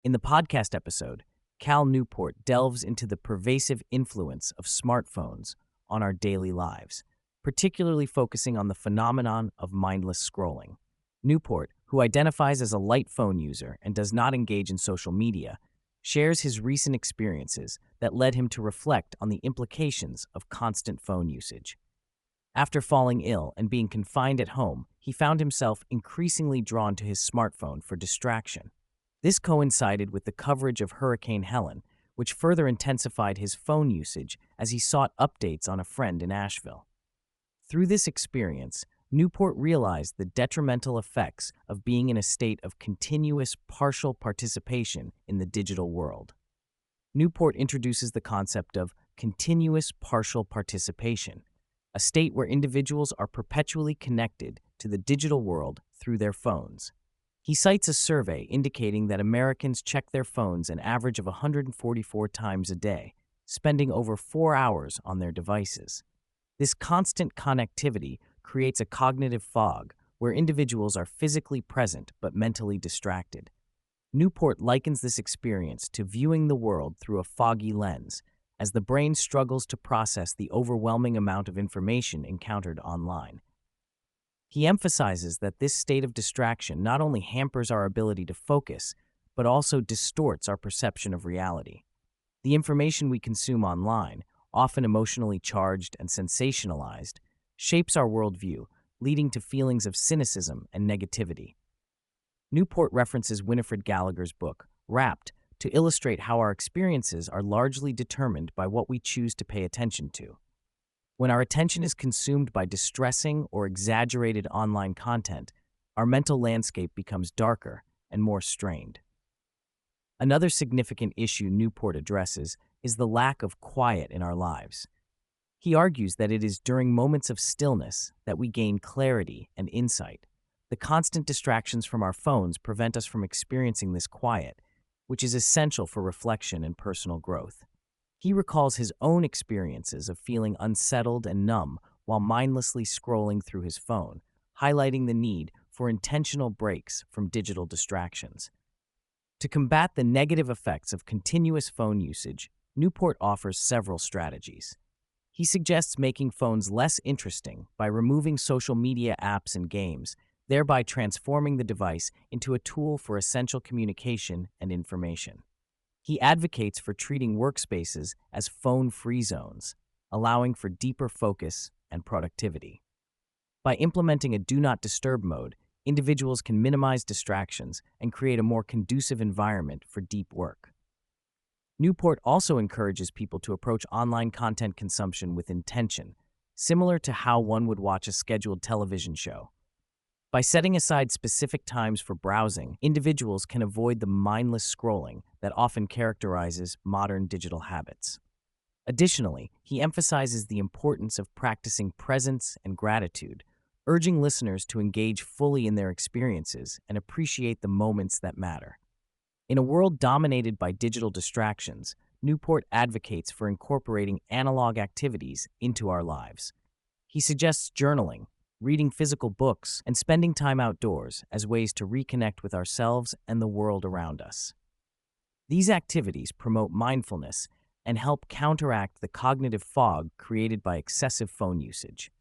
In the podcast episode, Cal Newport delves into the pervasive influence of smartphones on our daily lives, particularly focusing on the phenomenon of mindless scrolling. Newport, who identifies as a light phone user and does not engage in social media, shares his recent experiences that led him to reflect on the implications of constant phone usage. After falling ill and being confined at home, he found himself increasingly drawn to his smartphone for distraction. This coincided with the coverage of Hurricane Helen, which further intensified his phone usage as he sought updates on a friend in Asheville. Through this experience, Newport realized the detrimental effects of being in a state of continuous partial participation in the digital world. Newport introduces the concept of continuous partial participation, a state where individuals are perpetually connected to the digital world through their phones. He cites a survey indicating that Americans check their phones an average of 144 times a day, spending over 4 hours on their devices. This constant connectivity creates a cognitive fog where individuals are physically present but mentally distracted. Newport likens this experience to viewing the world through a foggy lens, as the brain struggles to process the overwhelming amount of information encountered online. He emphasizes that this state of distraction not only hampers our ability to focus, but also distorts our perception of reality. The information we consume online, often emotionally charged and sensationalized, shapes our worldview, leading to feelings of cynicism and negativity. Newport references Winifred Gallagher's book, Wrapped, to illustrate how our experiences are largely determined by what we choose to pay attention to. When our attention is consumed by distressing or exaggerated online content, our mental landscape becomes darker and more strained. Another significant issue Newport addresses is the lack of quiet in our lives. He argues that it is during moments of stillness that we gain clarity and insight. The constant distractions from our phones prevent us from experiencing this quiet, which is essential for reflection and personal growth. He recalls his own experiences of feeling unsettled and numb while mindlessly scrolling through his phone, highlighting the need for intentional breaks from digital distractions. To combat the negative effects of continuous phone usage, Newport offers several strategies. He suggests making phones less interesting by removing social media apps and games, thereby transforming the device into a tool for essential communication and information. He advocates for treating workspaces as phone-free zones, allowing for deeper focus and productivity. By implementing a do not disturb mode, individuals can minimize distractions and create a more conducive environment for deep work. Newport also encourages people to approach online content consumption with intention, similar to how one would watch a scheduled television show. By setting aside specific times for browsing, individuals can avoid the mindless scrolling that often characterizes modern digital habits. Additionally, he emphasizes the importance of practicing presence and gratitude, urging listeners to engage fully in their experiences and appreciate the moments that matter. In a world dominated by digital distractions, Newport advocates for incorporating analog activities into our lives. He suggests journaling, reading physical books, and spending time outdoors as ways to reconnect with ourselves and the world around us. These activities promote mindfulness and help counteract the cognitive fog created by excessive phone usage.